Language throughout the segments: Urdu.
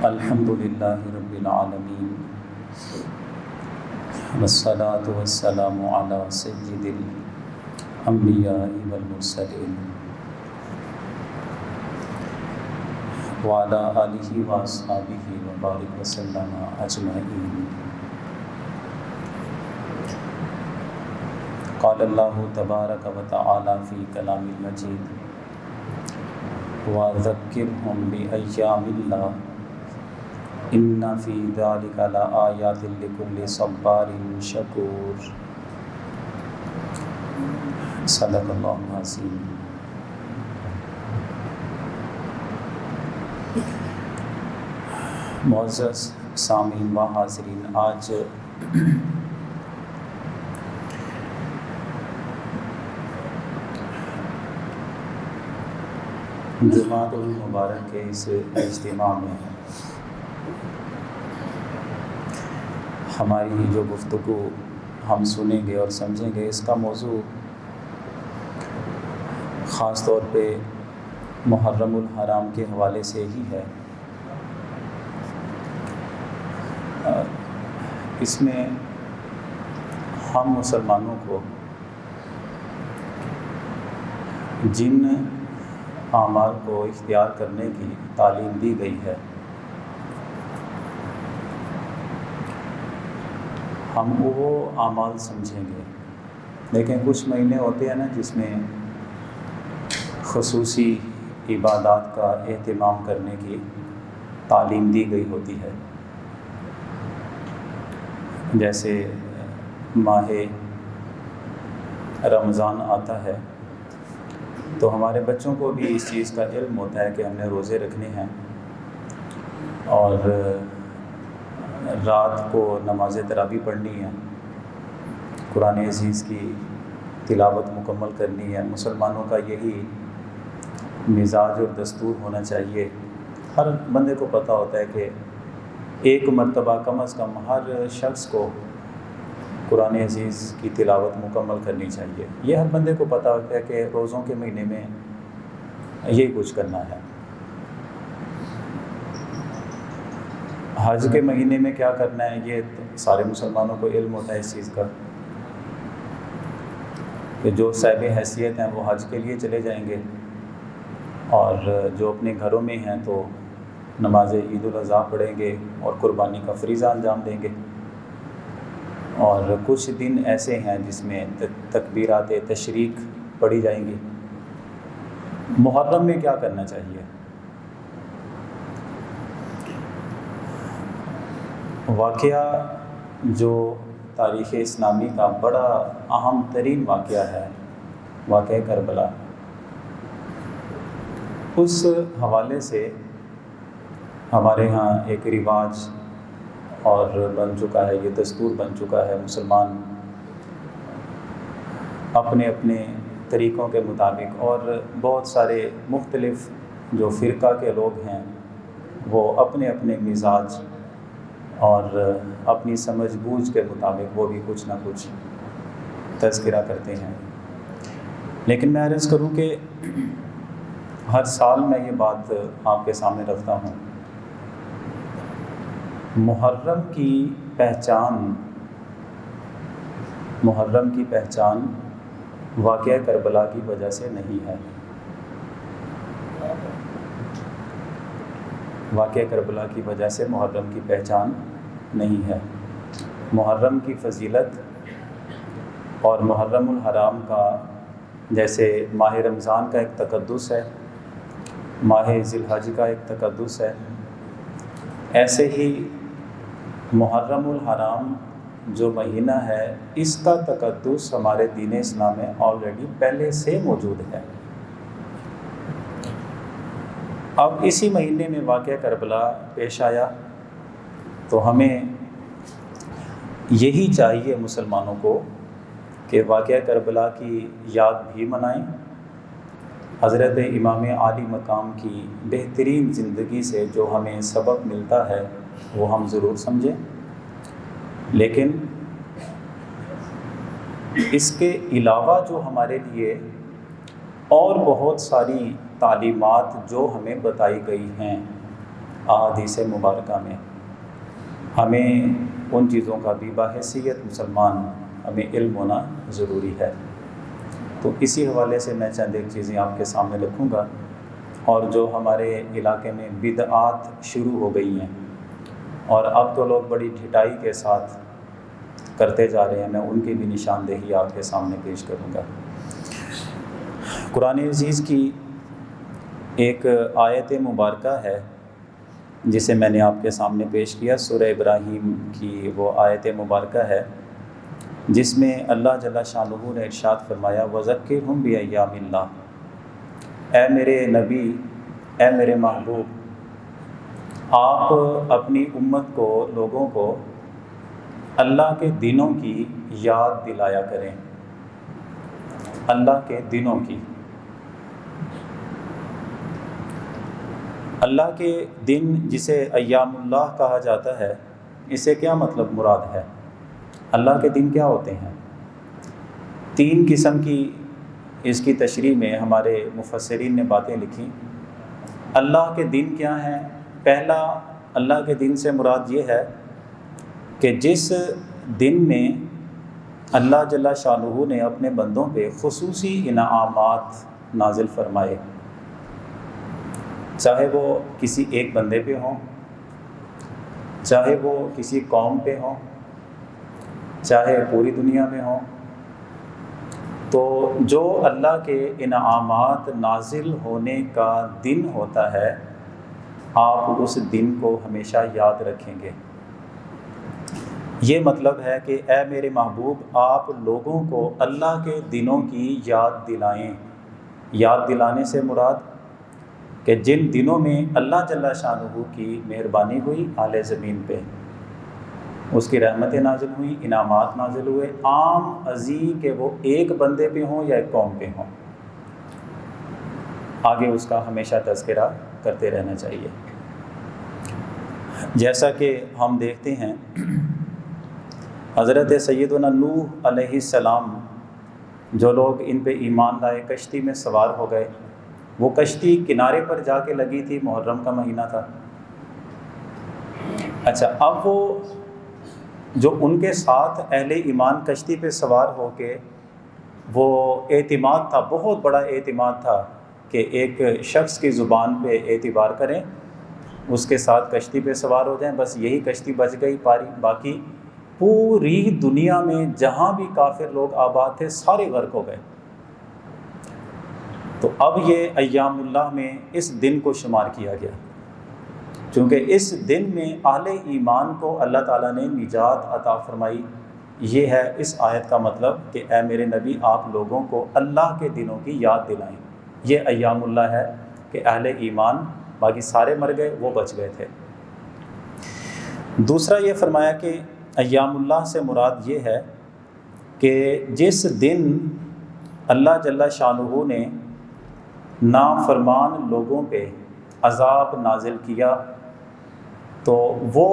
الحمد للہ رب العالمین والصلاة والسلام علی سید الانبیاء والمرسلین وعلی آلہ واصحابہ وبارک وسلم اجمعین۔ قال اللہ تبارک و تعالی فی کلام المجید وذکرہم بایام اللہ ان فی ذلک لآیات لکل صبار شکور۔ صدق اللہ العظیم۔ معزز سامعین و حاضرین، آج جمعۃ المبارک کے اس اجتماع میں ہماری جو گفتگو ہم سنیں گے اور سمجھیں گے، اس کا موضوع خاص طور پہ محرم الحرام کے حوالے سے ہی ہے۔ اس میں ہم مسلمانوں کو جن اعمال کو اختیار کرنے کی تعلیم دی گئی ہے، ہم وہ اعمال سمجھیں گے، لیکن کچھ مہینے ہوتے ہیں نا جس میں خصوصی عبادات کا اہتمام کرنے کی تعلیم دی گئی ہوتی ہے، جیسے ماہ رمضان آتا ہے تو ہمارے بچوں کو بھی اس چیز کا علم ہوتا ہے کہ ہم نے روزے رکھنے ہیں، اور رات کو نماز تراویح پڑھنی ہے، قرآن عزیز کی تلاوت مکمل کرنی ہے۔ مسلمانوں کا یہی مزاج اور دستور ہونا چاہیے۔ ہر بندے کو پتہ ہوتا ہے کہ ایک مرتبہ کم از کم ہر شخص کو قرآن عزیز کی تلاوت مکمل کرنی چاہیے۔ یہ ہر بندے کو پتہ ہوتا ہے کہ روزوں کے مہینے میں یہی کچھ کرنا ہے۔ حج کے مہینے میں کیا کرنا ہے، یہ سارے مسلمانوں کو علم ہوتا ہے اس چیز کا، کہ جو صاحب حیثیت ہیں وہ حج کے لیے چلے جائیں گے، اور جو اپنے گھروں میں ہیں تو نماز عید الاضحیٰ پڑھیں گے اور قربانی کا فریضہ انجام دیں گے۔ اور کچھ دن ایسے ہیں جس میں تکبیرات تشریق پڑھی جائیں گی۔ محرم میں کیا کرنا چاہیے؟ واقعہ جو تاریخ اسلامی کا بڑا اہم ترین واقعہ ہے، واقعہ کربلا، اس حوالے سے ہمارے ہاں ایک رواج اور بن چکا ہے، یہ دستور بن چکا ہے، مسلمان اپنے اپنے طریقوں کے مطابق، اور بہت سارے مختلف جو فرقہ کے لوگ ہیں وہ اپنے اپنے مزاج اور اپنی سمجھ بوجھ کے مطابق وہ بھی کچھ نہ کچھ تذکرہ کرتے ہیں۔ لیکن میں عرض کروں کہ ہر سال میں یہ بات آپ کے سامنے رکھتا ہوں، محرم کی پہچان واقعہ کربلا کی وجہ سے نہیں ہے۔ واقعہ کربلا کی وجہ سے محرم کی پہچان نہیں ہے۔ محرم کی فضیلت اور محرم الحرام کا، جیسے ماہ رمضان کا ایک تقدس ہے، ماہ ذی الحج کا ایک تقدس ہے، ایسے ہی محرم الحرام جو مہینہ ہے اس کا تقدس ہمارے دین اسلام میں آلریڈی پہلے سے موجود ہے۔ اب اسی مہینے میں واقعہ کربلا پیش آیا تو ہمیں یہی چاہیے مسلمانوں کو کہ واقعہ کربلا کی یاد بھی منائیں، حضرت امام عالی مقام کی بہترین زندگی سے جو ہمیں سبق ملتا ہے وہ ہم ضرور سمجھیں، لیکن اس کے علاوہ جو ہمارے لیے اور بہت ساری تعلیمات جو ہمیں بتائی گئی ہیں، احادیث مبارکہ میں ہمیں ان چیزوں کا بھی بحیثیت مسلمان ہمیں علم ہونا ضروری ہے۔ تو اسی حوالے سے میں چند ایک چیزیں آپ کے سامنے رکھوں گا، اور جو ہمارے علاقے میں بدعات شروع ہو گئی ہیں اور اب تو لوگ بڑی ڈھٹائی کے ساتھ کرتے جا رہے ہیں، میں ان کی بھی نشاندہی آپ کے سامنے پیش کروں گا۔ قرآن عزیز کی ایک آیت مبارکہ ہے جسے میں نے آپ کے سامنے پیش کیا، سورہ ابراہیم کی وہ آیت مبارکہ ہے جس میں اللہ جل شانہ نے ارشاد فرمایا وَذَكِّرْهُمْ بِأَيَّامِ اللَّهِ، اے میرے نبی، اے میرے محبوب، آپ اپنی امت کو، لوگوں کو اللہ کے دنوں کی یاد دلایا کریں، اللہ کے دنوں کی۔ اللہ کے دن جسے ایام اللہ کہا جاتا ہے، اسے کیا مطلب مراد ہے؟ اللہ کے دن کیا ہوتے ہیں؟ تین قسم کی اس کی تشریح میں ہمارے مفسرین نے باتیں لکھی۔ اللہ کے دن کیا ہیں؟ پہلا، اللہ کے دن سے مراد یہ ہے کہ جس دن میں اللہ جل شانہ نے اپنے بندوں پہ خصوصی انعامات نازل فرمائے، چاہے وہ کسی ایک بندے پہ ہوں، چاہے وہ کسی قوم پہ ہوں، چاہے پوری دنیا میں ہوں۔ تو جو اللہ کے انعامات نازل ہونے کا دن ہوتا ہے، آپ اس دن کو ہمیشہ یاد رکھیں گے۔ یہ مطلب ہے کہ اے میرے محبوب، آپ لوگوں کو اللہ کے دنوں کی یاد دلائیں۔ یاد دلانے سے مراد کہ جن دنوں میں اللہ جل شانہ کی مہربانی ہوئی اہل زمین پہ، اس کی رحمتیں نازل ہوئیں، انعامات نازل ہوئے، عام ازیں کہ وہ ایک بندے پہ ہوں یا ایک قوم پہ ہوں، آگے اس کا ہمیشہ تذکرہ کرتے رہنا چاہیے۔ جیسا کہ ہم دیکھتے ہیں حضرت سیدنا نوح علیہ السلام، جو لوگ ان پہ ایمان لائے، کشتی میں سوار ہو گئے، وہ کشتی کنارے پر جا کے لگی تھی، محرم کا مہینہ تھا۔ اچھا، اب وہ جو ان کے ساتھ اہل ایمان کشتی پہ سوار ہو کے، وہ اعتماد تھا، بہت بڑا اعتماد تھا کہ ایک شخص کی زبان پہ اعتبار کریں، اس کے ساتھ کشتی پہ سوار ہو جائیں، بس یہی کشتی بچ گئی، باقی پوری دنیا میں جہاں بھی کافر لوگ آباد تھے سارے غرق ہو گئے۔ تو اب یہ ایام اللہ میں اس دن کو شمار کیا گیا، چونکہ اس دن میں اہل ایمان کو اللہ تعالیٰ نے نجات عطا فرمائی۔ یہ ہے اس آیت کا مطلب کہ اے میرے نبی، آپ لوگوں کو اللہ کے دنوں کی یاد دلائیں۔ یہ ایام اللہ ہے کہ اہل ایمان، باقی سارے مر گئے، وہ بچ گئے تھے۔ دوسرا یہ فرمایا کہ ایام اللہ سے مراد یہ ہے کہ جس دن اللہ جل شانہ نے نافرمان لوگوں پہ عذاب نازل کیا، تو وہ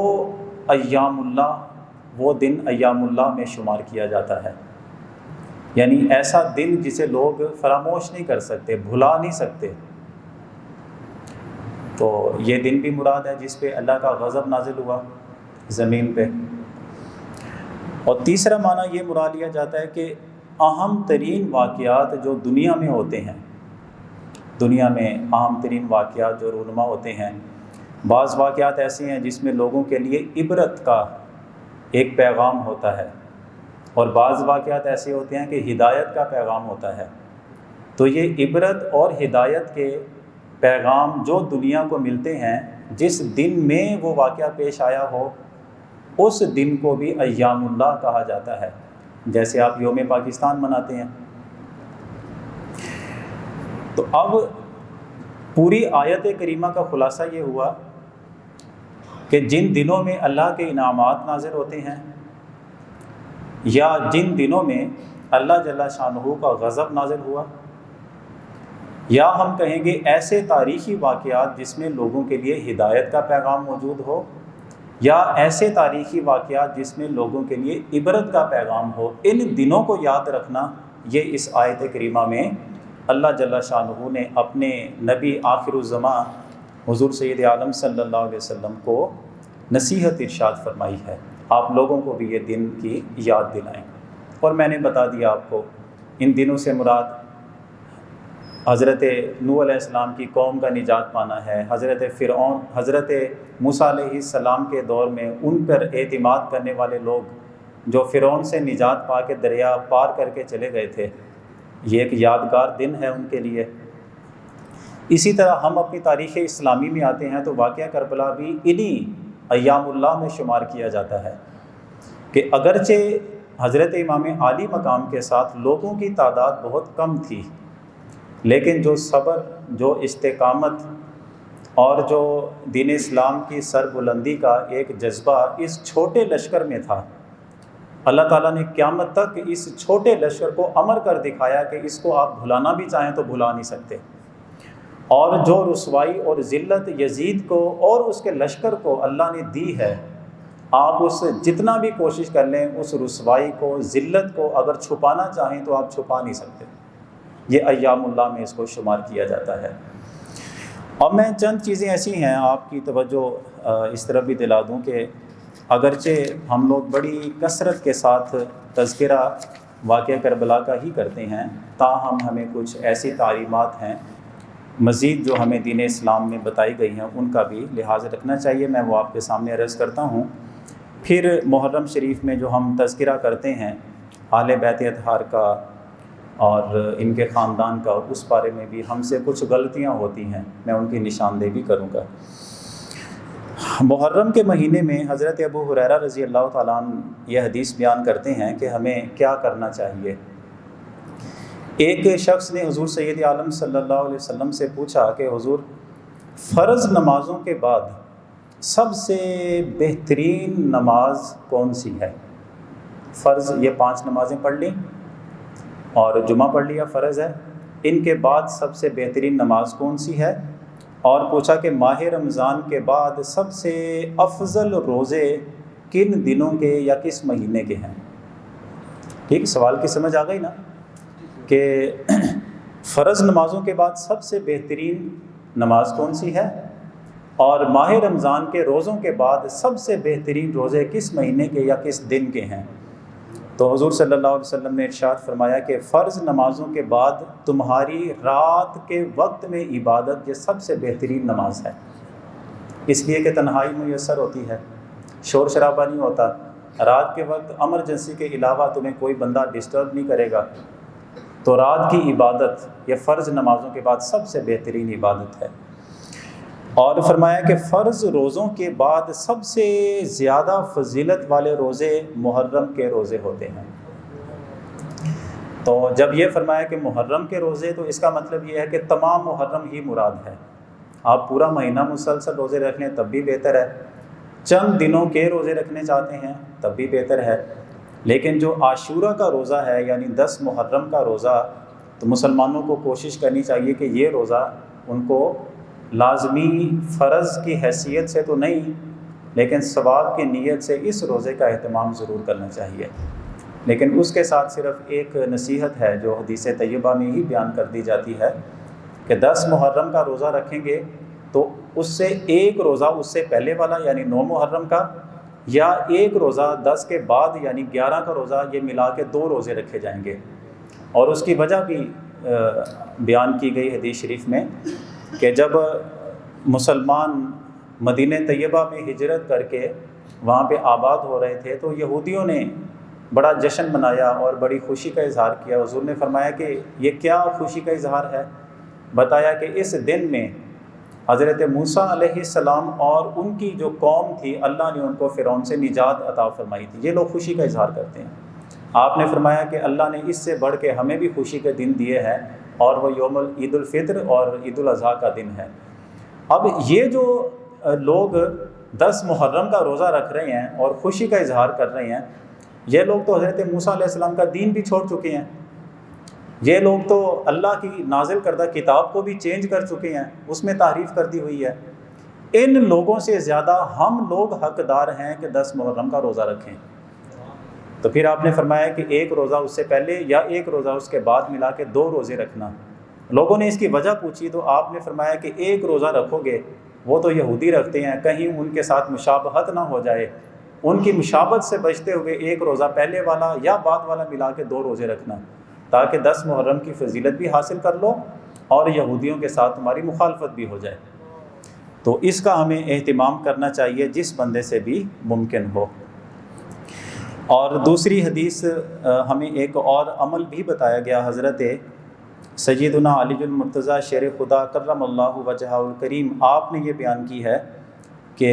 ایام اللہ، وہ دن ایام اللہ میں شمار کیا جاتا ہے۔ یعنی ایسا دن جسے لوگ فراموش نہیں کر سکتے، بھلا نہیں سکتے۔ تو یہ دن بھی مراد ہے جس پہ اللہ کا غضب نازل ہوا زمین پہ۔ اور تیسرا معنی یہ مراد لیا جاتا ہے کہ اہم ترین واقعات جو دنیا میں ہوتے ہیں، دنیا میں اہم ترین واقعات جو رونما ہوتے ہیں، بعض واقعات ایسے ہیں جس میں لوگوں کے لیے عبرت کا ایک پیغام ہوتا ہے، اور بعض واقعات ایسے ہوتے ہیں کہ ہدایت کا پیغام ہوتا ہے۔ تو یہ عبرت اور ہدایت کے پیغام جو دنیا کو ملتے ہیں، جس دن میں وہ واقعہ پیش آیا ہو، اس دن کو بھی ایام اللہ کہا جاتا ہے۔ جیسے آپ یوم پاکستان مناتے ہیں۔ تو اب پوری آیت کریمہ کا خلاصہ یہ ہوا کہ جن دنوں میں اللہ کے انعامات نازل ہوتے ہیں، یا جن دنوں میں اللہ جل شانہ کا غضب نازل ہوا، یا ہم کہیں گے ایسے تاریخی واقعات جس میں لوگوں کے لیے ہدایت کا پیغام موجود ہو، یا ایسے تاریخی واقعات جس میں لوگوں کے لیے عبرت کا پیغام ہو، ان دنوں کو یاد رکھنا، یہ اس آیت کریمہ میں اللہ جل شانہ نے اپنے نبی آخر الزماں حضور سید عالم صلی اللہ علیہ وسلم کو نصیحت ارشاد فرمائی ہے، آپ لوگوں کو بھی یہ دن کی یاد دلائیں۔ اور میں نے بتا دیا آپ کو، ان دنوں سے مراد حضرت نوح علیہ السلام کی قوم کا نجات پانا ہے، حضرت فرعون، حضرت موسیٰ علیہ السلام کے دور میں ان پر اعتماد کرنے والے لوگ جو فرعون سے نجات پا کے دریا پار کر کے چلے گئے تھے، یہ ایک یادگار دن ہے ان کے لیے۔ اسی طرح ہم اپنی تاریخ اسلامی میں آتے ہیں تو واقعہ کربلا بھی انہی ایام اللہ میں شمار کیا جاتا ہے کہ اگرچہ حضرت امام عالی مقام کے ساتھ لوگوں کی تعداد بہت کم تھی، لیکن جو صبر، جو استقامت اور جو دین اسلام کی سربلندی کا ایک جذبہ اس چھوٹے لشکر میں تھا، اللہ تعالیٰ نے قیامت تک اس چھوٹے لشکر کو امر کر دکھایا کہ اس کو آپ بھلانا بھی چاہیں تو بھلا نہیں سکتے۔ اور جو رسوائی اور ذلت یزید کو اور اس کے لشکر کو اللہ نے دی ہے، آپ اس جتنا بھی کوشش کر لیں اس رسوائی کو، ذلت کو اگر چھپانا چاہیں تو آپ چھپا نہیں سکتے۔ یہ ایام اللہ میں اس کو شمار کیا جاتا ہے۔ اور میں چند چیزیں ایسی ہیں آپ کی توجہ اس طرح بھی دلا دوں کہ اگرچہ ہم لوگ بڑی کثرت کے ساتھ تذکرہ واقعہ کربلا کا ہی کرتے ہیں، تاہم ہمیں کچھ ایسی تعلیمات ہیں مزید جو ہمیں دین اسلام میں بتائی گئی ہیں، ان کا بھی لحاظ رکھنا چاہیے۔ میں وہ آپ کے سامنے عرض کرتا ہوں۔ پھر محرم شریف میں جو ہم تذکرہ کرتے ہیں اہل بیت اطہار کا اور ان کے خاندان کا، اس بارے میں بھی ہم سے کچھ غلطیاں ہوتی ہیں، میں ان کی نشاندہی بھی کروں گا۔ محرم کے مہینے میں حضرت ابو ہریرہ رضی اللہ تعالیٰ عنہ یہ حدیث بیان کرتے ہیں کہ ہمیں کیا کرنا چاہیے۔ ایک شخص نے حضور سید عالم صلی اللہ علیہ وسلم سے پوچھا کہ حضور، فرض نمازوں کے بعد سب سے بہترین نماز کون سی ہے؟ فرض یہ 5 نمازیں پڑھ لیں اور جمعہ پڑھ لیا فرض ہے، ان کے بعد سب سے بہترین نماز کون سی ہے؟ اور پوچھا کہ ماہ رمضان کے بعد سب سے افضل روزے کن دنوں کے یا کس مہینے کے ہیں؟ ٹھیک، سوال کی سمجھ آ گئی نا کہ فرض نمازوں کے بعد سب سے بہترین نماز کون سی ہے، اور ماہ رمضان کے روزوں کے بعد سب سے بہترین روزے کس مہینے کے یا کس دن کے ہیں؟ تو حضور صلی اللہ علیہ وسلم نے ارشاد فرمایا کہ فرض نمازوں کے بعد تمہاری رات کے وقت میں عبادت یہ سب سے بہترین نماز ہے، اس لیے کہ تنہائی میسر ہوتی ہے، شور شرابہ نہیں ہوتا، رات کے وقت ایمرجنسی کے علاوہ تمہیں کوئی بندہ ڈسٹرب نہیں کرے گا، تو رات کی عبادت یہ فرض نمازوں کے بعد سب سے بہترین عبادت ہے۔ اور فرمایا کہ فرض روزوں کے بعد سب سے زیادہ فضیلت والے روزے محرم کے روزے ہوتے ہیں۔ تو جب یہ فرمایا کہ محرم کے روزے، تو اس کا مطلب یہ ہے کہ تمام محرم ہی مراد ہے۔ آپ پورا مہینہ مسلسل روزے رکھ لیں تب بھی بہتر ہے، چند دنوں کے روزے رکھنے چاہتے ہیں تب بھی بہتر ہے، لیکن جو عاشورہ کا روزہ ہے یعنی 10 محرم کا روزہ، تو مسلمانوں کو کوشش کرنی چاہیے کہ یہ روزہ ان کو لازمی فرض کی حیثیت سے تو نہیں، لیکن ثواب کی نیت سے اس روزے کا اہتمام ضرور کرنا چاہیے۔ لیکن اس کے ساتھ صرف ایک نصیحت ہے جو حدیث طیبہ میں ہی بیان کر دی جاتی ہے کہ 10 محرم کا روزہ رکھیں گے تو اس سے ایک روزہ اس سے پہلے والا یعنی 9 محرم کا، یا ایک روزہ 10 کے بعد یعنی 11 کا روزہ، یہ ملا کے 2 روزے رکھے جائیں گے۔ اور اس کی وجہ بھی بیان کی گئی حدیث شریف میں کہ جب مسلمان مدینہ طیبہ میں ہجرت کر کے وہاں پہ آباد ہو رہے تھے تو یہودیوں نے بڑا جشن منایا اور بڑی خوشی کا اظہار کیا۔ حضور نے فرمایا کہ یہ کیا خوشی کا اظہار ہے؟ بتایا کہ اس دن میں حضرت موسیٰ علیہ السلام اور ان کی جو قوم تھی، اللہ نے ان کو فرعون سے نجات عطا فرمائی تھی، یہ لوگ خوشی کا اظہار کرتے ہیں۔ آپ نے فرمایا کہ اللہ نے اس سے بڑھ کے ہمیں بھی خوشی کے دن دیے ہیں، اور وہ یوم عید الفطر اور عید الاضحیٰ کا دن ہے۔ اب یہ جو لوگ 10 محرم کا روزہ رکھ رہے ہیں اور خوشی کا اظہار کر رہے ہیں، یہ لوگ تو حضرت موسیٰ علیہ السلام کا دین بھی چھوڑ چکے ہیں، یہ لوگ تو اللہ کی نازل کردہ کتاب کو بھی چینج کر چکے ہیں، اس میں تحریف کر دی ہوئی ہے۔ ان لوگوں سے زیادہ ہم لوگ حقدار ہیں کہ 10 محرم کا روزہ رکھیں۔ تو پھر آپ نے فرمایا کہ ایک روزہ اس سے پہلے یا ایک روزہ اس کے بعد ملا کے 2 روزے رکھنا۔ لوگوں نے اس کی وجہ پوچھی تو آپ نے فرمایا کہ ایک روزہ رکھو گے وہ تو یہودی رکھتے ہیں، کہیں ان کے ساتھ مشابہت نہ ہو جائے، ان کی مشابہت سے بچتے ہوئے ایک روزہ پہلے والا یا بعد والا ملا کے 2 روزے رکھنا، تاکہ 10 محرم کی فضیلت بھی حاصل کر لو اور یہودیوں کے ساتھ تمہاری مخالفت بھی ہو جائے۔ تو اس کا ہمیں اہتمام کرنا چاہیے جس بندے سے بھی ممکن ہو۔ اور دوسری حدیث ہمیں ایک اور عمل بھی بتایا گیا، حضرت سیدنا علی المرتضیٰ شیر خدا کرم اللہ وجہہ الکریم، آپ نے یہ بیان کی ہے کہ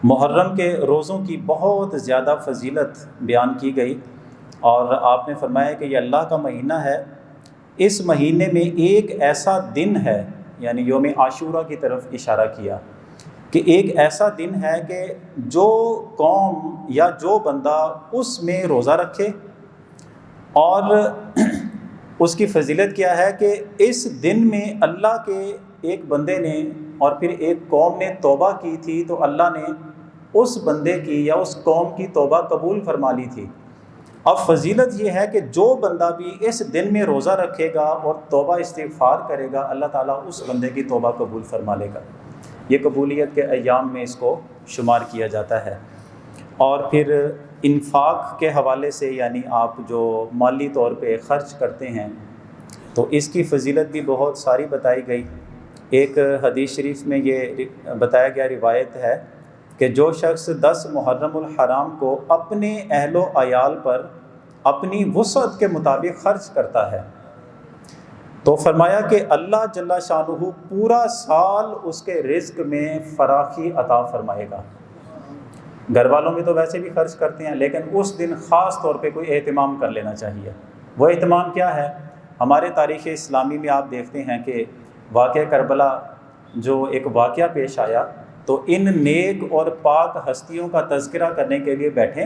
محرم کے روزوں کی بہت زیادہ فضیلت بیان کی گئی، اور آپ نے فرمایا کہ یہ اللہ کا مہینہ ہے، اس مہینے میں ایک ایسا دن ہے، یعنی یوم عاشورہ کی طرف اشارہ کیا کہ ایک ایسا دن ہے کہ جو قوم یا جو بندہ اس میں روزہ رکھے، اور اس کی فضیلت کیا ہے کہ اس دن میں اللہ کے ایک بندے نے اور پھر ایک قوم نے توبہ کی تھی، تو اللہ نے اس بندے کی یا اس قوم کی توبہ قبول فرما لی تھی۔ اب فضیلت یہ ہے کہ جو بندہ بھی اس دن میں روزہ رکھے گا اور توبہ استغفار کرے گا، اللہ تعالیٰ اس بندے کی توبہ قبول فرما لے گا۔ یہ قبولیت کے ایام میں اس کو شمار کیا جاتا ہے۔ اور پھر انفاق کے حوالے سے، یعنی آپ جو مالی طور پہ خرچ کرتے ہیں، تو اس کی فضیلت بھی بہت ساری بتائی گئی۔ ایک حدیث شریف میں یہ بتایا گیا، روایت ہے کہ جو شخص 10 محرم الحرام کو اپنے اہل و عیال پر اپنی وسعت کے مطابق خرچ کرتا ہے، تو فرمایا کہ اللہ جل شانہ پورا سال اس کے رزق میں فراخی عطا فرمائے گا۔ گھر والوں میں تو ویسے بھی خرچ کرتے ہیں، لیکن اس دن خاص طور پہ کوئی اہتمام کر لینا چاہیے۔ وہ اہتمام کیا ہے؟ ہمارے تاریخ اسلامی میں آپ دیکھتے ہیں کہ واقعہ کربلا جو ایک واقعہ پیش آیا، تو ان نیک اور پاک ہستیوں کا تذکرہ کرنے کے لیے بیٹھیں،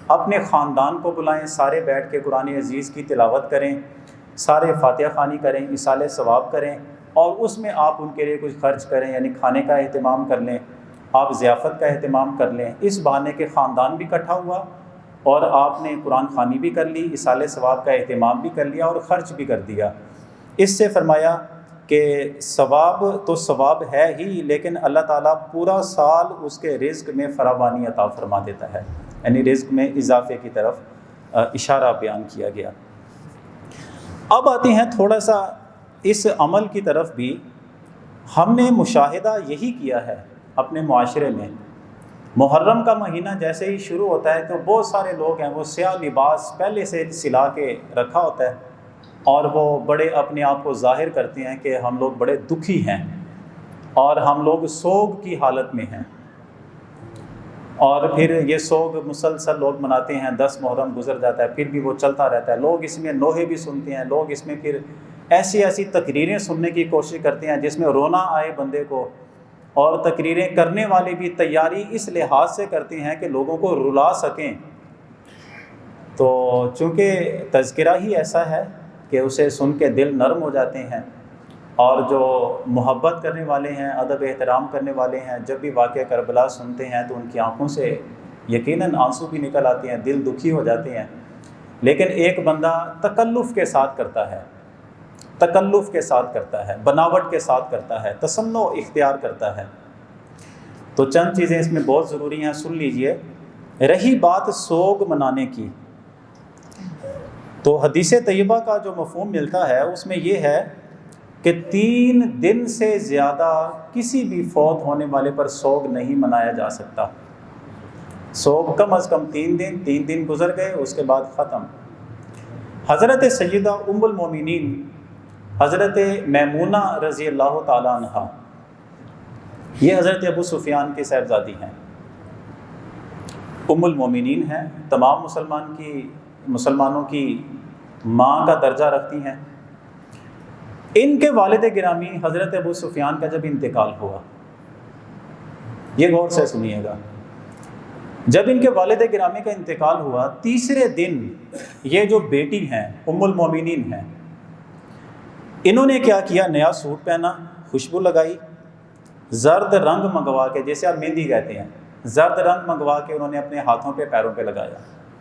اپنے خاندان کو بلائیں، سارے بیٹھ کے قرآن عزیز کی تلاوت کریں، سارے فاتحہ خوانی کریں، ایصال ثواب کریں، اور اس میں آپ ان کے لیے کچھ خرچ کریں، یعنی کھانے کا اہتمام کر لیں، آپ ضیافت کا اہتمام کر لیں۔ اس بہانے کے خاندان بھی اکٹھا ہوا اور آپ نے قرآن خوانی بھی کر لی، ایصال ثواب کا اہتمام بھی کر لیا اور خرچ بھی کر دیا۔ اس سے فرمایا کہ ثواب تو ثواب ہے ہی، لیکن اللہ تعالیٰ پورا سال اس کے رزق میں فراوانی عطا فرما دیتا ہے، یعنی رزق میں اضافے کی طرف اشارہ بیان کیا گیا۔ اب آتے ہیں تھوڑا سا اس عمل کی طرف بھی۔ ہم نے مشاہدہ یہی کیا ہے اپنے معاشرے میں، محرم کا مہینہ جیسے ہی شروع ہوتا ہے تو بہت سارے لوگ ہیں وہ سیاہ لباس پہلے سے سلا کے رکھا ہوتا ہے، اور وہ بڑے اپنے آپ کو ظاہر کرتے ہیں کہ ہم لوگ بڑے دکھی ہیں اور ہم لوگ سوگ کی حالت میں ہیں، اور پھر یہ سوگ مسلسل لوگ مناتے ہیں، 10 محرم گزر جاتا ہے پھر بھی وہ چلتا رہتا ہے۔ لوگ اس میں نوحے بھی سنتے ہیں، لوگ اس میں پھر ایسی تقریریں سننے کی کوشش کرتے ہیں جس میں رونا آئے بندے کو، اور تقریریں کرنے والے بھی تیاری اس لحاظ سے کرتے ہیں کہ لوگوں کو رلا سکیں۔ تو چونکہ تذکرہ ہی ایسا ہے کہ اسے سن کے دل نرم ہو جاتے ہیں، اور جو محبت کرنے والے ہیں، ادب احترام کرنے والے ہیں، جب بھی واقعہ کربلا سنتے ہیں تو ان کی آنکھوں سے یقیناً آنسو بھی نکل آتے ہیں، دل دکھی ہو جاتے ہیں۔ لیکن ایک بندہ تکلف کے ساتھ کرتا ہے، بناوٹ کے ساتھ کرتا ہے، تصنع اختیار کرتا ہے۔ تو چند چیزیں اس میں بہت ضروری ہیں، سن لیجئے۔ رہی بات سوگ منانے کی، تو حدیث طیبہ کا جو مفہوم ملتا ہے اس میں یہ ہے کہ 3 دن سے زیادہ کسی بھی فوت ہونے والے پر سوگ نہیں منایا جا سکتا۔ سوگ کم از کم 3 دن گزر گئے، اس کے بعد ختم۔ حضرت سیدہ ام المومنین حضرت میمونہ رضی اللہ تعالیٰ عنہا، یہ حضرت ابو سفیان کی صاحبزادی ہیں، ام المومنین ہیں، تمام مسلمانوں کی ماں کا درجہ رکھتی ہیں۔ ان کے والد گرامی حضرت ابو سفیان کا جب انتقال ہوا، یہ غور سے سنیے گا، جب ان کے والد گرامی کا انتقال ہوا، تیسرے دن یہ جو بیٹی ہیں ام المومنین ہیں، انہوں نے کیا کیا؟ نیا سوٹ پہنا، خوشبو لگائی، زرد رنگ منگوا کے، جیسے آپ مہندی کہتے ہیں، زرد رنگ منگوا کے انہوں نے اپنے ہاتھوں پہ پیروں پہ لگایا،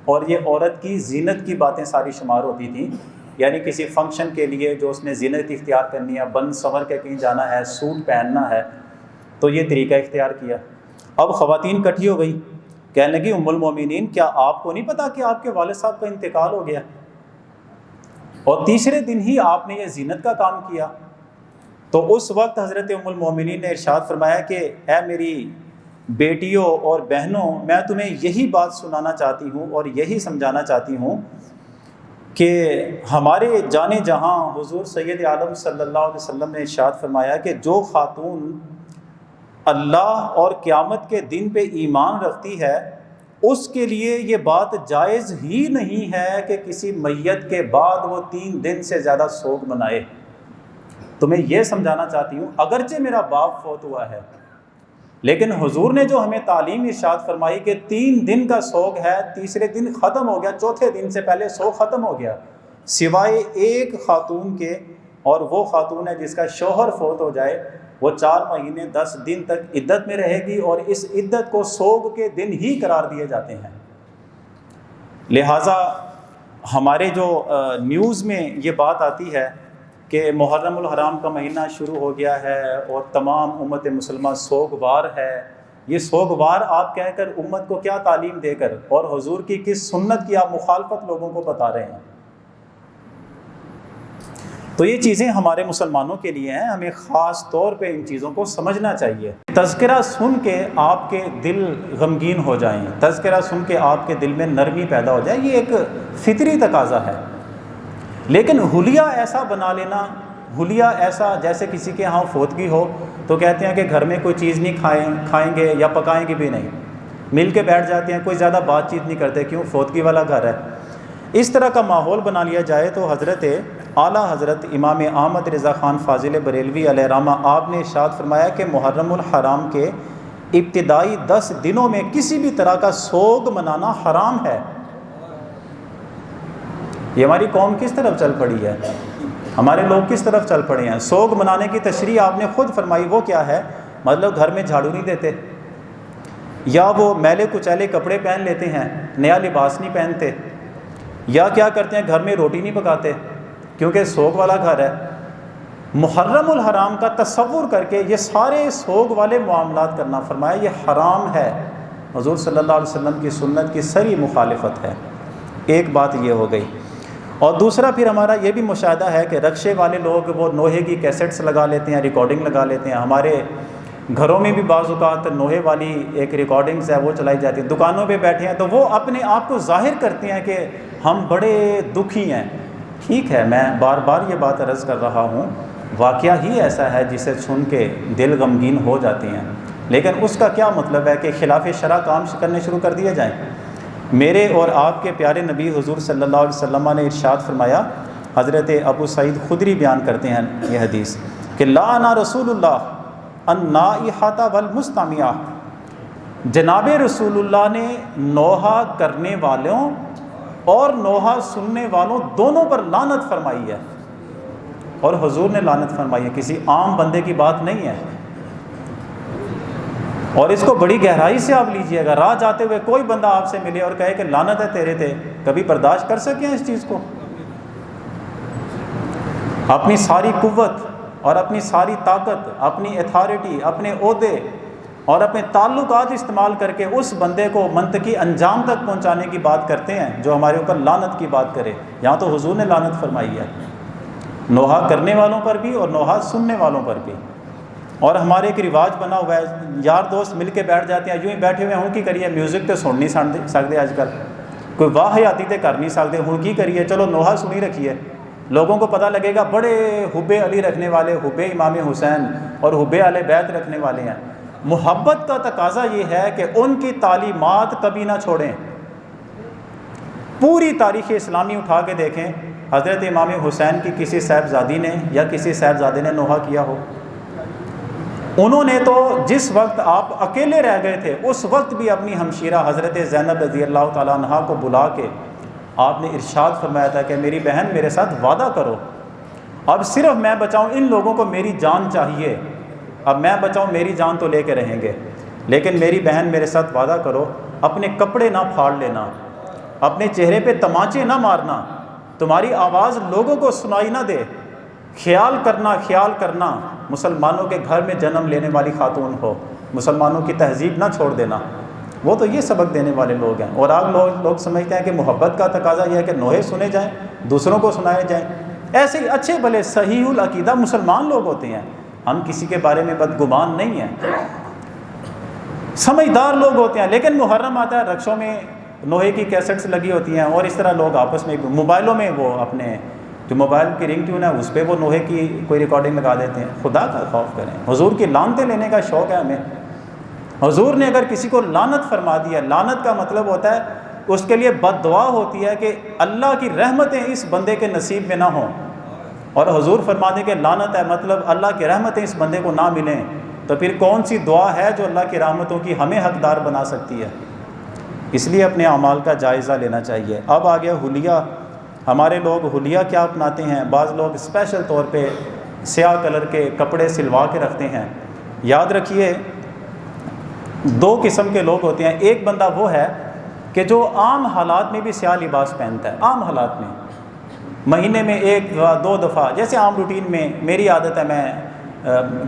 اور یہ عورت کی زینت کی باتیں ساری شمار ہوتی تھیں، یعنی کسی فنکشن کے لیے جو اس نے زینت اختیار کرنی ہے، بند سنور کے کہیں جانا ہے، سوٹ پہننا ہے، تو یہ طریقہ اختیار کیا۔ اب خواتین کٹھی ہو گئی، کہنے لگی ام المومنین کیا آپ کو نہیں پتا کہ آپ کے والد صاحب کا انتقال ہو گیا؟ اور تیسرے دن ہی آپ نے یہ زینت کا کام کیا۔ تو اس وقت حضرت ام المومنین نے ارشاد فرمایا کہ اے میری بیٹیوں اور بہنوں، میں تمہیں یہی بات سنانا چاہتی ہوں اور یہی سمجھانا چاہتی ہوں کہ ہمارے جانے جہاں حضور سید عالم صلی اللہ علیہ وسلم نے ارشاد فرمایا کہ جو خاتون اللہ اور قیامت کے دن پہ ایمان رکھتی ہے، اس کے لیے یہ بات جائز ہی نہیں ہے کہ کسی میت کے بعد وہ 3 دن سے زیادہ سوگ منائے۔ تمہیں یہ سمجھانا چاہتی ہوں، اگرچہ میرا باپ فوت ہوا ہے، لیکن حضور نے جو ہمیں تعلیم ارشاد فرمائی کہ 3 دن کا سوگ ہے، تیسرے دن ختم ہو گیا، چوتھے دن سے پہلے سوگ ختم ہو گیا، سوائے ایک خاتون کے، اور وہ خاتون ہے جس کا شوہر فوت ہو جائے، وہ 4 مہینے 10 دن تک عدت میں رہے گی، اور اس عدت کو سوگ کے دن ہی قرار دیے جاتے ہیں۔ لہٰذا ہمارے جو نیوز میں یہ بات آتی ہے کہ محرم الحرام کا مہینہ شروع ہو گیا ہے اور تمام امت مسلمہ سوگوار ہے، یہ سوگوار آپ کہہ کر امت کو کیا تعلیم دے کر اور حضور کی کس سنت کی آپ مخالفت لوگوں کو بتا رہے ہیں؟ تو یہ چیزیں ہمارے مسلمانوں کے لیے ہیں، ہمیں خاص طور پہ ان چیزوں کو سمجھنا چاہیے۔ تذکرہ سن کے آپ کے دل غمگین ہو جائیں، تذکرہ سن کے آپ کے دل میں نرمی پیدا ہو جائے، یہ ایک فطری تقاضا ہے۔ لیکن حلیہ ایسا بنا لینا، حلیہ ایسا جیسے کسی کے ہاں فوتگی ہو تو کہتے ہیں کہ گھر میں کوئی چیز نہیں کھائیں گے یا پکائیں گے بھی نہیں، مل کے بیٹھ جاتے ہیں، کوئی زیادہ بات چیت نہیں کرتے، کیوں؟ فوتگی والا گھر ہے۔ اس طرح کا ماحول بنا لیا جائے تو حضرت اعلیٰ حضرت امام احمد رضا خان فاضل بریلوی علیہ رحمہ آپ نے ارشاد فرمایا کہ محرم الحرام کے ابتدائی 10 دنوں میں کسی بھی طرح کا سوگ منانا حرام ہے۔ یہ ہماری قوم کس طرف چل پڑی ہے، ہمارے لوگ کس طرف چل پڑے ہیں؟ سوگ منانے کی تشریح آپ نے خود فرمائی، وہ کیا ہے؟ مطلب گھر میں جھاڑو نہیں دیتے، یا وہ میلے کچیلے کپڑے پہن لیتے ہیں، نیا لباس نہیں پہنتے، یا کیا کرتے ہیں گھر میں روٹی نہیں پکاتے کیونکہ سوگ والا گھر ہے۔ محرم الحرام کا تصور کر کے یہ سارے سوگ والے معاملات کرنا، فرمایا یہ حرام ہے، حضور صلی اللہ علیہ وسلم کی سنت کی صریح مخالفت ہے۔ ایک بات یہ ہو گئی، اور دوسرا پھر ہمارا یہ بھی مشاہدہ ہے کہ رکشے والے لوگ وہ نوحے کی کیسٹس لگا لیتے ہیں، ریکارڈنگ لگا لیتے ہیں۔ ہمارے گھروں میں بھی بعض اوقات نوحے والی ایک ریکارڈنگز ہے وہ چلائی جاتی ہیں، دکانوں پہ بیٹھے ہیں تو وہ اپنے آپ کو ظاہر کرتے ہیں کہ ہم بڑے دکھی ہیں۔ ٹھیک ہے، میں بار بار یہ بات عرض کر رہا ہوں، واقعہ ہی ایسا ہے جسے سن کے دل غمگین ہو جاتے ہیں، لیکن اس کا کیا مطلب ہے کہ خلاف شرع کام کرنے شروع کر دیے جائیں؟ میرے اور آپ کے پیارے نبی حضور صلی اللہ علیہ وسلم نے ارشاد فرمایا، حضرت ابو سعید خدری بیان کرتے ہیں یہ حدیث کہ لعن رسول اللہ النائحۃ والمستمعہ، جناب رسول اللہ نے نوحہ کرنے والوں اور نوحہ سننے والوں دونوں پر لعنت فرمائی ہے، اور حضور نے لعنت فرمائی ہے، کسی عام بندے کی بات نہیں ہے۔ اور اس کو بڑی گہرائی سے آپ لیجئے گا، راہ جاتے ہوئے کوئی بندہ آپ سے ملے اور کہے کہ لعنت ہے تیرے تے، کبھی برداشت کر سکیں اس چیز کو؟ اپنی ساری قوت اور اپنی ساری طاقت، اپنی اتھارٹی، اپنے عہدے اور اپنے تعلقات استعمال کر کے اس بندے کو منطقی انجام تک پہنچانے کی بات کرتے ہیں جو ہمارے اوپر لعنت کی بات کرے۔ یہاں تو حضور نے لعنت فرمائی ہے، نوحہ کرنے والوں پر بھی اور نوحہ سننے والوں پر بھی۔ اور ہمارے ایک رواج بنا ہوا ہے، یار دوست مل کے بیٹھ جاتے ہیں، یوں ہی بیٹھے ہوئے ہوں کی کریے، میوزک تو سن نہیں سکتے آج کل، کوئی واہ حیاتی تے کر نہیں سکتے، ہوں کی کریے، چلو نوحہ سنی رکھیے، لوگوں کو پتہ لگے گا بڑے حب علی رکھنے والے، حب امام حسین اور حب اہل بیت رکھنے والے ہیں۔ محبت کا تقاضا یہ ہے کہ ان کی تعلیمات کبھی نہ چھوڑیں۔ پوری تاریخ اسلامی اٹھا کے دیکھیں، حضرت امام حسین کی کسی صاحبزادی نے یا کسی صاحبزادے نے نوحہ کیا ہو؟ انہوں نے تو جس وقت آپ اکیلے رہ گئے تھے اس وقت بھی اپنی ہمشیرہ حضرت زینب رضی اللہ تعالیٰ عنہا کو بلا کے آپ نے ارشاد فرمایا تھا کہ میری بہن میرے ساتھ وعدہ کرو، اب صرف میں بچاؤں، ان لوگوں کو میری جان چاہیے، اب میں بچاؤں میری جان تو لے کے رہیں گے، لیکن میری بہن میرے ساتھ وعدہ کرو، اپنے کپڑے نہ پھاڑ لینا، اپنے چہرے پہ تمانچے نہ مارنا، تمہاری آواز لوگوں کو سنائی نہ دے، خیال کرنا مسلمانوں کے گھر میں جنم لینے والی خاتون ہو، مسلمانوں کی تہذیب نہ چھوڑ دینا۔ وہ تو یہ سبق دینے والے لوگ ہیں، اور آپ لوگ سمجھتے ہیں کہ محبت کا تقاضا یہ ہے کہ نوحے سنے جائیں، دوسروں کو سنائے جائیں۔ ایسے ہی اچھے بھلے صحیح العقیدہ مسلمان لوگ ہوتے ہیں، ہم کسی کے بارے میں بدگمان نہیں ہیں، سمجھدار لوگ ہوتے ہیں، لیکن محرم آتا ہے رقصوں میں نوحے کی کیسٹس لگی ہوتی ہیں، اور اس طرح لوگ آپس میں موبائلوں میں وہ اپنے جو موبائل کی رنگ ٹیون ہے اس پہ وہ نوحے کی کوئی ریکارڈنگ لگا دیتے ہیں۔ خدا کا خوف کریں، حضور کی لعنتیں لینے کا شوق ہے ہمیں۔ حضور نے اگر کسی کو لعنت فرما دیا، لعنت کا مطلب ہوتا ہے اس کے لیے بد دعا ہوتی ہے کہ اللہ کی رحمتیں اس بندے کے نصیب میں نہ ہوں، اور حضور فرما دیں کہ لعنت ہے مطلب اللہ کی رحمتیں اس بندے کو نہ ملیں، تو پھر کون سی دعا ہے جو اللہ کی رحمتوں کی ہمیں حقدار بنا سکتی ہے؟ اس لیے اپنے اعمال کا جائزہ لینا چاہیے۔ اب آ گیا حلیہ۔ ہمارے لوگ حلیہ کیا اپناتے ہیں؟ بعض لوگ اسپیشل طور پہ سیاہ کلر کے کپڑے سلوا کے رکھتے ہیں۔ یاد رکھیے، دو قسم کے لوگ ہوتے ہیں۔ ایک بندہ وہ ہے کہ جو عام حالات میں بھی سیاہ لباس پہنتا ہے، عام حالات میں مہینے میں 1-2 دفعہ، جیسے عام روٹین میں میری عادت ہے میں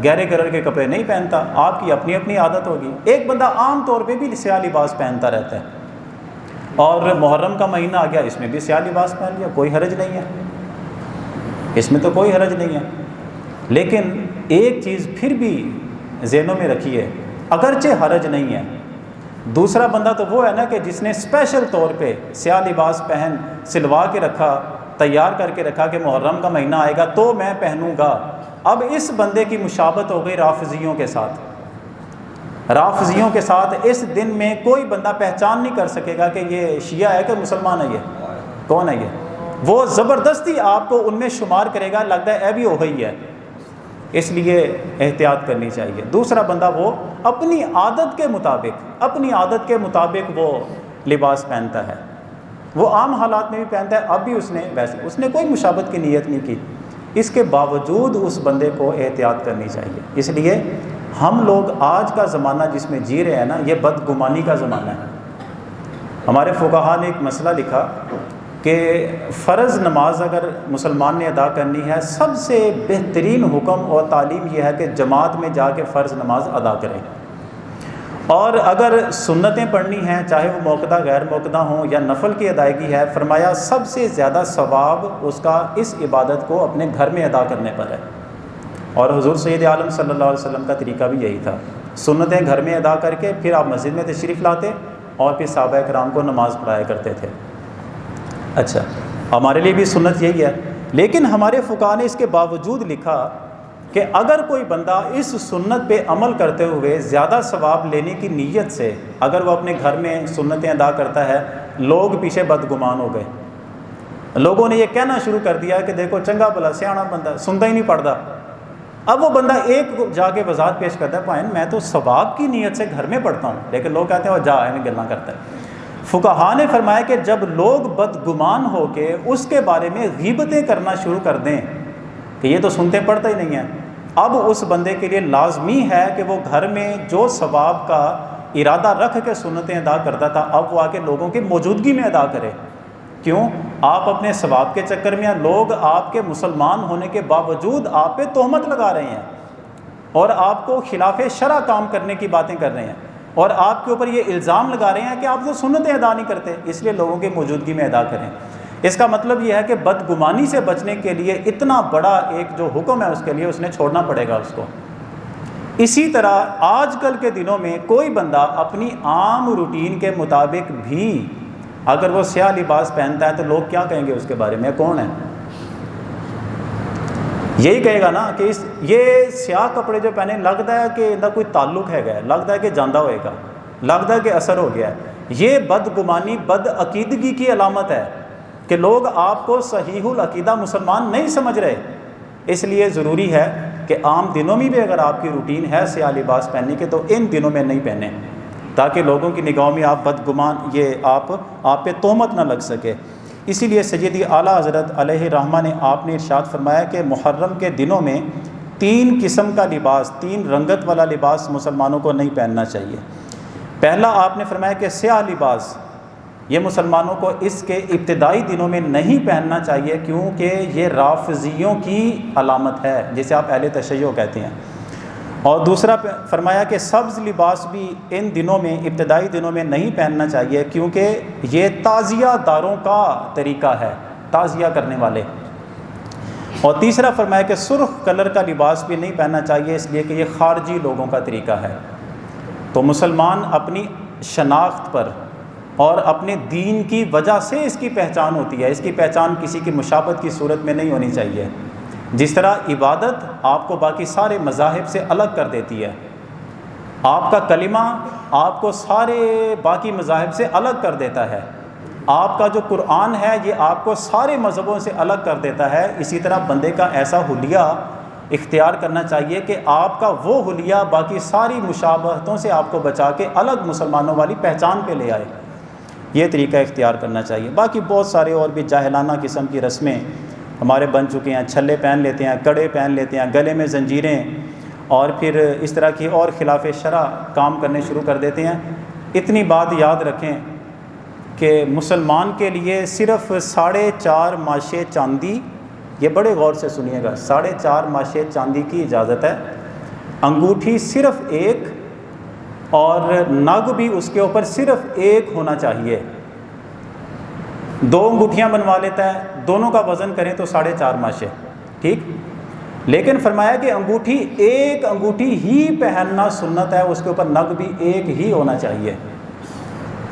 گہرے کلر کے کپڑے نہیں پہنتا، آپ کی اپنی اپنی عادت ہوگی۔ ایک بندہ عام طور پہ بھی سیاہ لباس پہنتا رہتا ہے، اور محرم کا مہینہ آ گیا، اس میں بھی سیاہ لباس پہن لیا، کوئی حرج نہیں ہے، اس میں تو کوئی حرج نہیں ہے۔ لیکن ایک چیز پھر بھی ذہنوں میں رکھیے، اگرچہ حرج نہیں ہے، دوسرا بندہ تو وہ ہے نا کہ جس نے اسپیشل طور پہ سیاہ لباس پہن سلوا کے رکھا، تیار کر کے رکھا کہ محرم کا مہینہ آئے گا تو میں پہنوں گا۔ اب اس بندے کی مشابہت ہو گئی رافضیوں کے ساتھ۔ رافضیوں کے ساتھ اس دن میں کوئی بندہ پہچان نہیں کر سکے گا کہ یہ شیعہ ہے کہ مسلمان ہے، یہ کون ہے، یہ وہ زبردستی آپ کو ان میں شمار کرے گا، لگتا ہے اے بھی ہو گئی ہے۔ اس لیے احتیاط کرنی چاہیے۔ دوسرا بندہ وہ اپنی عادت کے مطابق وہ لباس پہنتا ہے، وہ عام حالات میں بھی پہنتا ہے، اب بھی اس نے کوئی مشابہت کی نیت نہیں کی، اس کے باوجود اس بندے کو احتیاط کرنی چاہیے۔ اس لیے ہم لوگ آج کا زمانہ جس میں جی رہے ہیں نا، یہ بدگمانی کا زمانہ ہے۔ ہمارے فقہا نے ایک مسئلہ لکھا کہ فرض نماز اگر مسلمان نے ادا کرنی ہے، سب سے بہترین حکم اور تعلیم یہ ہے کہ جماعت میں جا کے فرض نماز ادا کریں، اور اگر سنتیں پڑھنی ہیں چاہے وہ موقدہ غیر موقدہ ہوں یا نفل کی ادائیگی ہے، فرمایا سب سے زیادہ ثواب اس کا اس عبادت کو اپنے گھر میں ادا کرنے پر ہے۔ اور حضور سید عالم صلی اللہ علیہ وسلم کا طریقہ بھی یہی تھا، سنتیں گھر میں ادا کر کے پھر آپ مسجد میں تشریف لاتے اور پھر صحابہ کرام کو نماز پڑھایا کرتے تھے۔ اچھا، ہمارے لیے بھی سنت یہی ہے، لیکن ہمارے فقہا نے اس کے باوجود لکھا کہ اگر کوئی بندہ اس سنت پہ عمل کرتے ہوئے زیادہ ثواب لینے کی نیت سے اگر وہ اپنے گھر میں سنتیں ادا کرتا ہے، لوگ پیچھے بدگمان ہو گئے، لوگوں نے یہ کہنا شروع کر دیا کہ دیکھو چنگا بھلا سیاح بندہ سنتا ہی نہیں پڑھتا۔ اب وہ بندہ ایک جا کے وضاحت پیش کرتا ہے، پائن میں تو ثواب کی نیت سے گھر میں پڑھتا ہوں، لیکن لوگ کہتے ہیں وہ جا میں گلاں کرتا ہے۔ فقہا نے فرمایا کہ جب لوگ بدگمان ہو کے اس کے بارے میں غیبتیں کرنا شروع کر دیں کہ یہ تو سنتے پڑھتا ہی نہیں ہے، اب اس بندے کے لیے لازمی ہے کہ وہ گھر میں جو ثواب کا ارادہ رکھ کے سنتیں ادا کرتا تھا، اب وہ آ کے لوگوں کی موجودگی میں ادا کرے۔ کیوں؟ آپ اپنے ثواب کے چکر میں، لوگ آپ کے مسلمان ہونے کے باوجود آپ پہ تہمت لگا رہے ہیں اور آپ کو خلاف شرع کام کرنے کی باتیں کر رہے ہیں، اور آپ کے اوپر یہ الزام لگا رہے ہیں کہ آپ تو سنتیں ادا نہیں کرتے، اس لیے لوگوں کی موجودگی میں ادا کریں۔ اس کا مطلب یہ ہے کہ بدگمانی سے بچنے کے لیے اتنا بڑا ایک جو حکم ہے اس کے لیے اس نے چھوڑنا پڑے گا اس کو۔ اسی طرح آج کل کے دنوں میں کوئی بندہ اپنی عام روٹین کے مطابق بھی اگر وہ سیاہ لباس پہنتا ہے تو لوگ کیا کہیں گے اس کے بارے میں؟ کون ہے؟ یہی کہے گا نا کہ یہ سیاہ کپڑے جو پہنے لگتا ہے کہ ان کا کوئی تعلق ہے گا، لگتا ہے کہ جاندہ ہوئے گا، لگتا ہے کہ اثر ہو گیا ہے۔ یہ بدگمانی بدعقیدگی کی علامت ہے کہ لوگ آپ کو صحیح العقیدہ مسلمان نہیں سمجھ رہے۔ اس لیے ضروری ہے کہ عام دنوں میں بھی اگر آپ کی روٹین ہے سیاہ لباس پہننے کے تو ان دنوں میں نہیں پہنیں، تاکہ لوگوں کی نگاہوں میں آپ بدگمان، یہ آپ پہ تہمت نہ لگ سکے۔ اسی لیے سیدی اعلیٰ حضرت علیہ رحمہ نے آپ نے ارشاد فرمایا کہ محرم کے دنوں میں 3 قسم کا لباس، 3 رنگت والا لباس مسلمانوں کو نہیں پہننا چاہیے۔ پہلا آپ نے فرمایا کہ سیاہ لباس، یہ مسلمانوں کو اس کے ابتدائی دنوں میں نہیں پہننا چاہیے، کیونکہ یہ رافضیوں کی علامت ہے، جسے آپ اہل تشیع کہتے ہیں۔ اور دوسرا فرمایا کہ سبز لباس بھی ان دنوں میں، ابتدائی دنوں میں نہیں پہننا چاہیے، کیونکہ یہ تعزیہ داروں کا طریقہ ہے، تعزیہ کرنے والے۔ اور تیسرا فرمایا کہ سرخ کلر کا لباس بھی نہیں پہننا چاہیے، اس لیے کہ یہ خارجی لوگوں کا طریقہ ہے۔ تو مسلمان اپنی شناخت پر اور اپنے دین کی وجہ سے اس کی پہچان ہوتی ہے، اس کی پہچان کسی کی مشابہت کی صورت میں نہیں ہونی چاہیے۔ جس طرح عبادت آپ کو باقی سارے مذاہب سے الگ کر دیتی ہے، آپ کا کلمہ آپ کو سارے باقی مذاہب سے الگ کر دیتا ہے، آپ کا جو قرآن ہے یہ آپ کو سارے مذہبوں سے الگ کر دیتا ہے، اسی طرح بندے کا ایسا حلیہ اختیار کرنا چاہیے کہ آپ کا وہ حلیہ باقی ساری مشابہتوں سے آپ کو بچا کے الگ مسلمانوں والی پہچان پہ لے آئے، یہ طریقہ اختیار کرنا چاہیے۔ باقی بہت سارے اور بھی جاہلانہ قسم کی رسمیں ہمارے بن چکے ہیں، چھلے پہن لیتے ہیں، کڑے پہن لیتے ہیں، گلے میں زنجیریں، اور پھر اس طرح کی اور خلاف شرع کام کرنے شروع کر دیتے ہیں۔ اتنی بات یاد رکھیں کہ مسلمان کے لیے صرف 4.5 ماشے چاندی، یہ بڑے غور سے سنیے گا، 4.5 ماشے چاندی کی اجازت ہے، انگوٹھی صرف ایک، اور نگ بھی اس کے اوپر صرف ایک ہونا چاہیے۔ 2 انگوٹھیاں بنوا لیتا ہے، دونوں کا وزن کریں تو 4.5 ماشے، ٹھیک۔ لیکن فرمایا کہ انگوٹھی ایک انگوٹھی ہی پہننا سنت ہے، اس کے اوپر نگ بھی ایک ہی ہونا چاہیے۔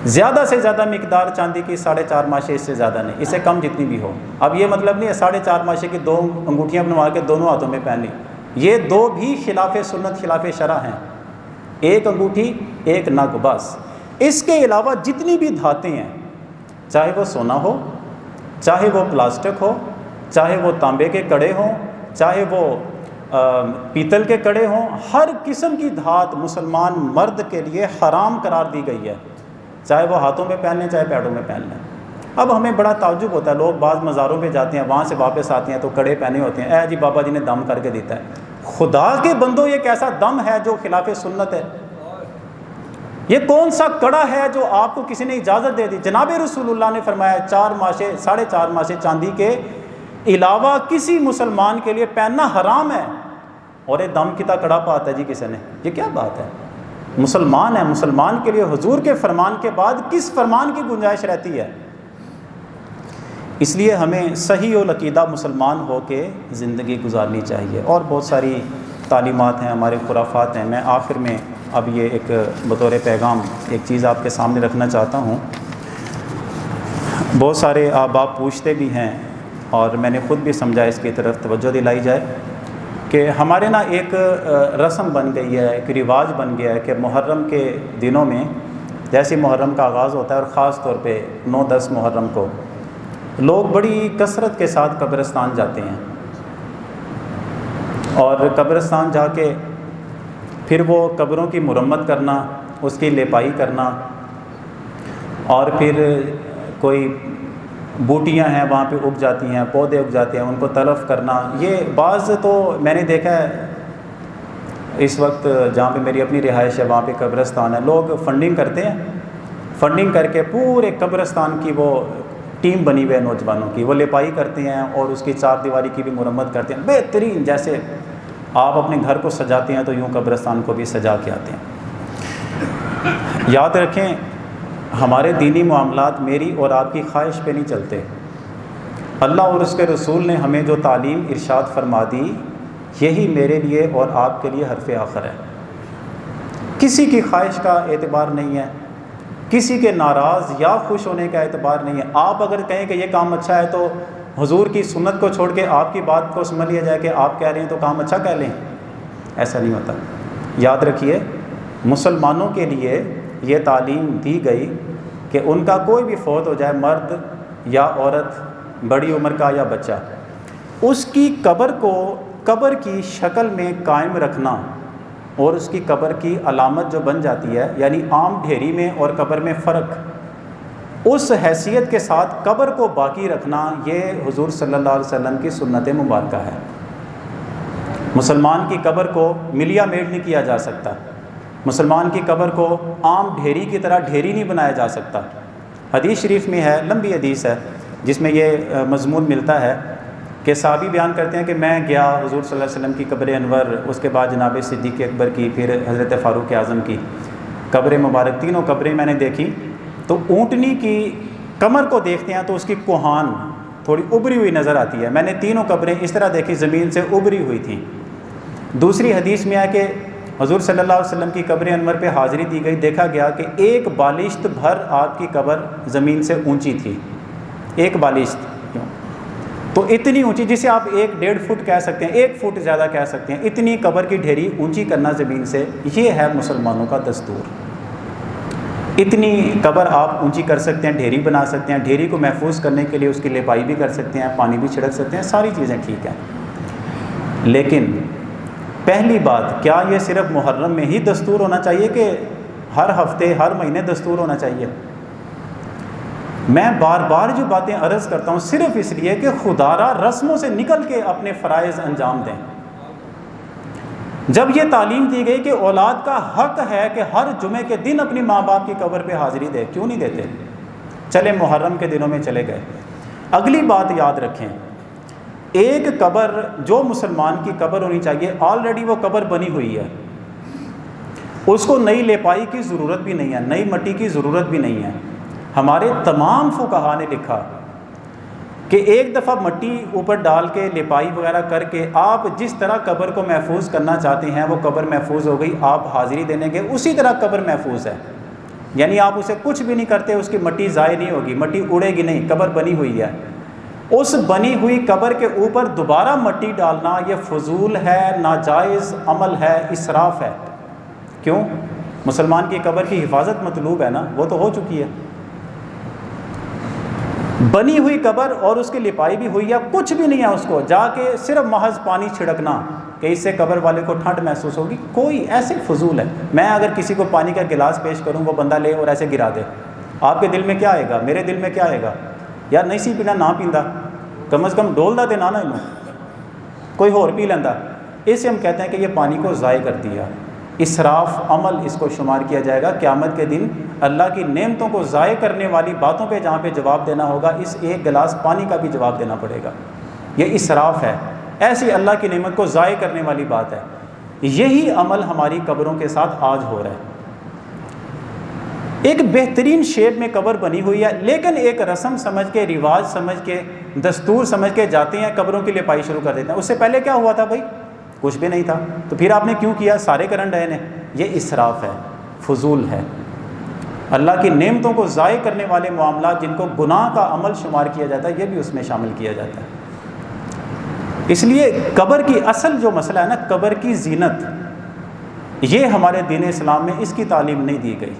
زیادہ سے زیادہ مقدار چاندی کی 4.5 ماشے، اس سے زیادہ نہیں، اس سے کم جتنی بھی ہو۔ اب یہ مطلب نہیں ہے 4.5 ماشے کی 2 انگوٹھیاں بنوا کے دونوں ہاتھوں میں پہن لی، یہ 2 بھی خلاف سنت، خلاف شرع ہیں، ایک انگوٹھی ایک نگ بس۔ اس کے علاوہ جتنی بھی دھاتیں ہیں، چاہے وہ سونا ہو، چاہے وہ پلاسٹک ہو، چاہے وہ تانبے کے کڑے ہوں، چاہے وہ پیتل کے کڑے ہوں، ہر قسم کی دھات مسلمان مرد کے لیے حرام قرار دی گئی ہے، چاہے وہ ہاتھوں میں پہن لیں چاہے پیروں میں پہن لیں۔ اب ہمیں بڑا تعجب ہوتا ہے، لوگ بعض مزاروں پہ جاتے ہیں، وہاں سے واپس آتے ہیں تو کڑے پہنے ہوتے ہیں، اے جی بابا جی نے دم کر کے دیتا ہے۔ خدا کے بندوں، یہ کیسا دم ہے جو خلاف سنت ہے؟ یہ کون سا کڑا ہے جو آپ کو کسی نے اجازت دے دی؟ جناب رسول اللہ نے فرمایا 4 ماشے 4.5 ماشے چاندی کے علاوہ کسی مسلمان کے لیے پہننا حرام ہے، اور یہ دم کتا کڑا پاتا ہے جی کسی نے، یہ کیا بات ہے؟ مسلمان ہے، مسلمان کے لیے حضور کے فرمان کے بعد کس فرمان کی گنجائش رہتی ہے؟ اس لیے ہمیں صحیح و عقیدہ مسلمان ہو کے زندگی گزارنی چاہیے۔ اور بہت ساری تعلیمات ہیں، ہمارے خرافات ہیں۔ میں آخر میں اب یہ ایک بطور پیغام ایک چیز آپ کے سامنے رکھنا چاہتا ہوں۔ بہت سارے آپ پوچھتے بھی ہیں، اور میں نے خود بھی سمجھا اس کی طرف توجہ دلائی جائے کہ ہمارے نا ایک رسم بن گئی ہے، ایک رواج بن گیا ہے کہ محرم کے دنوں میں، جیسے محرم کا آغاز ہوتا ہے اور خاص طور پہ 9-10 محرم کو، لوگ بڑی کثرت کے ساتھ قبرستان جاتے ہیں، اور قبرستان جا کے پھر وہ قبروں کی مرمت کرنا، اس کی لیپائی کرنا، اور پھر کوئی بوٹیاں ہیں وہاں پہ اگ جاتی ہیں، پودے اگ جاتے ہیں، ان کو تلف کرنا۔ یہ بعض تو میں نے دیکھا ہے اس وقت جہاں پہ میری اپنی رہائش ہے وہاں پہ قبرستان ہے، لوگ فنڈنگ کرتے ہیں، فنڈنگ کر کے پورے قبرستان کی وہ ٹیم بنی ہوئی ہے نوجوانوں کی، وہ لیپائی کرتے ہیں اور اس کی 4 دیواری کی بھی مرمت کرتے ہیں، بہترین، جیسے آپ اپنے گھر کو سجاتے ہیں تو یوں قبرستان کو بھی سجا کے آتے ہیں۔ یاد رکھیں، ہمارے دینی معاملات میری اور آپ کی خواہش پہ نہیں چلتے، اللہ اور اس کے رسول نے ہمیں جو تعلیم ارشاد فرما دی، یہی میرے لیے اور آپ کے لیے حرف آخر ہے۔ کسی کی خواہش کا اعتبار نہیں ہے، کسی کے ناراض یا خوش ہونے کا اعتبار نہیں ہے۔ آپ اگر کہیں کہ یہ کام اچھا ہے تو حضور کی سنت کو چھوڑ کے آپ کی بات کو سمجھ لیا جائے کہ آپ کہہ رہے ہیں تو کام اچھا کہہ لیں، ایسا نہیں ہوتا۔ یاد رکھیے، مسلمانوں کے لیے یہ تعلیم دی گئی کہ ان کا کوئی بھی فوت ہو جائے، مرد یا عورت، بڑی عمر کا یا بچہ، اس کی قبر کو قبر کی شکل میں قائم رکھنا، اور اس کی قبر کی علامت جو بن جاتی ہے، یعنی عام ڈھیری میں اور قبر میں فرق، اس حیثیت کے ساتھ قبر کو باقی رکھنا، یہ حضور صلی اللہ علیہ وسلم کی سنت مبارکہ ہے۔ مسلمان کی قبر کو ملیا میٹ نہیں کیا جا سکتا، مسلمان کی قبر کو عام ڈھیری کی طرح ڈھیری نہیں بنایا جا سکتا، حدیث شریف میں ہے، لمبی حدیث ہے جس میں یہ مضمون ملتا ہے کہ صحابی بیان کرتے ہیں کہ میں گیا حضور صلی اللہ علیہ وسلم کی قبر انور، اس کے بعد جناب صدیق اکبر کی، پھر حضرت فاروق اعظم کی قبر مبارک، تینوں قبریں میں نے دیکھی. تو اونٹنی کی کمر کو دیکھتے ہیں تو اس کی کوہان تھوڑی ابری ہوئی نظر آتی ہے. میں نے تینوں قبریں اس طرح دیکھی، زمین سے ابری ہوئی تھیں. دوسری حدیث میں ہے کہ حضور صلی اللہ علیہ وسلم کی قبر انور پہ حاضری دی گئی، دیکھا گیا کہ ایک بالشت بھر آپ کی قبر زمین سے اونچی تھی. ایک بالشت تو اتنی اونچی، جسے آپ 1.5 فٹ کہہ سکتے ہیں، 1 فٹ زیادہ کہہ سکتے ہیں، اتنی قبر کی ڈھیری اونچی کرنا زمین سے، یہ ہے مسلمانوں کا دستور. اتنی قبر آپ اونچی کر سکتے ہیں، ڈھیری بنا سکتے ہیں، ڈھیری کو محفوظ کرنے کے لیے اس کی لپائی بھی کر سکتے ہیں، پانی بھی چھڑک سکتے ہیں، ساری چیزیں ٹھیک ہیں. لیکن پہلی بات، کیا یہ صرف محرم میں ہی دستور ہونا چاہیے کہ ہر ہفتے ہر مہینے دستور ہونا چاہیے؟ میں بار بار جو باتیں عرض کرتا ہوں صرف اس لیے کہ خدارہ رسموں سے نکل کے اپنے فرائض انجام دیں. جب یہ تعلیم دی گئی کہ اولاد کا حق ہے کہ ہر جمعے کے دن اپنی ماں باپ کی قبر پہ حاضری دے، کیوں نہیں دیتے؟ چلے محرم کے دنوں میں چلے گئے. اگلی بات یاد رکھیں، ایک قبر جو مسلمان کی قبر ہونی چاہیے، آلریڈی وہ قبر بنی ہوئی ہے، اس کو نئی لیپائی کی ضرورت بھی نہیں ہے، نئی مٹی کی ضرورت بھی نہیں ہے. ہمارے تمام فقہا نے لکھا کہ ایک دفعہ مٹی اوپر ڈال کے لپائی وغیرہ کر کے آپ جس طرح قبر کو محفوظ کرنا چاہتے ہیں وہ قبر محفوظ ہو گئی، آپ حاضری دینے گے اسی طرح قبر محفوظ ہے. یعنی آپ اسے کچھ بھی نہیں کرتے، اس کی مٹی ضائع نہیں ہوگی، مٹی اڑے گی نہیں، قبر بنی ہوئی ہے. اس بنی ہوئی قبر کے اوپر دوبارہ مٹی ڈالنا یہ فضول ہے، ناجائز عمل ہے، اسراف ہے. کیوں؟ مسلمان کی قبر کی حفاظت مطلوب ہے نا، وہ تو ہو چکی ہے. بنی ہوئی قبر اور اس کی لپائی بھی ہوئی ہے، کچھ بھی نہیں ہے، اس کو جا کے صرف محض پانی چھڑکنا کہ اس سے قبر والے کو ٹھنڈ محسوس ہوگی، کوئی ایسے فضول ہے. میں اگر کسی کو پانی کا گلاس پیش کروں، وہ بندہ لے اور ایسے گرا دے، آپ کے دل میں کیا آئے گا؟ میرے دل میں کیا آئے گا؟ یار نہیں سی پینا نہ پیندا، کم از کم ڈول دا دینا نا، انہوں کوئی اور پی لینا. اس سے ہم کہتے ہیں کہ یہ پانی کو ضائع کر دیا، اسراف عمل اس کو شمار کیا جائے گا. قیامت کے دن اللہ کی نعمتوں کو ضائع کرنے والی باتوں پہ جہاں پہ جواب دینا ہوگا، اس ایک گلاس پانی کا بھی جواب دینا پڑے گا. یہ اسراف ہے، ایسی اللہ کی نعمت کو ضائع کرنے والی بات ہے. یہی عمل ہماری قبروں کے ساتھ آج ہو رہا ہے. ایک بہترین شیپ میں قبر بنی ہوئی ہے، لیکن ایک رسم سمجھ کے، رواج سمجھ کے، دستور سمجھ کے جاتے ہیں، قبروں کی لپائی شروع کر دیتے ہیں. اس سے پہلے کیا ہوا تھا بھائی؟ کچھ بھی نہیں تھا. تو پھر آپ نے کیوں کیا؟ سارے کرن رہے نے. یہ اسراف ہے، فضول ہے. اللہ کی نعمتوں کو ضائع کرنے والے معاملات جن کو گناہ کا عمل شمار کیا جاتا ہے، یہ بھی اس میں شامل کیا جاتا ہے. اس لیے قبر کی اصل جو مسئلہ ہے نا، قبر کی زینت، یہ ہمارے دین اسلام میں اس کی تعلیم نہیں دی گئی.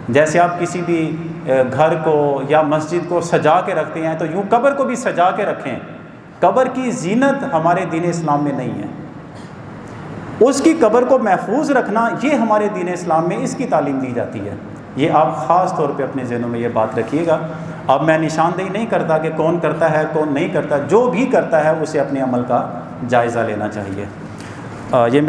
جیسے آپ کسی بھی گھر کو یا مسجد کو سجا کے رکھتے ہیں تو یوں قبر کو بھی سجا کے رکھیں. قبر کی زینت ہمارے دین اسلام میں نہیں ہے. اس کی قبر کو محفوظ رکھنا یہ ہمارے دین اسلام میں اس کی تعلیم دی جاتی ہے. یہ آپ خاص طور پہ اپنے ذہنوں میں یہ بات رکھیے گا. اب میں نشاندہی نہیں کرتا کہ کون کرتا ہے کون نہیں کرتا، جو بھی کرتا ہے اسے اپنے عمل کا جائزہ لینا چاہیے. یہ میری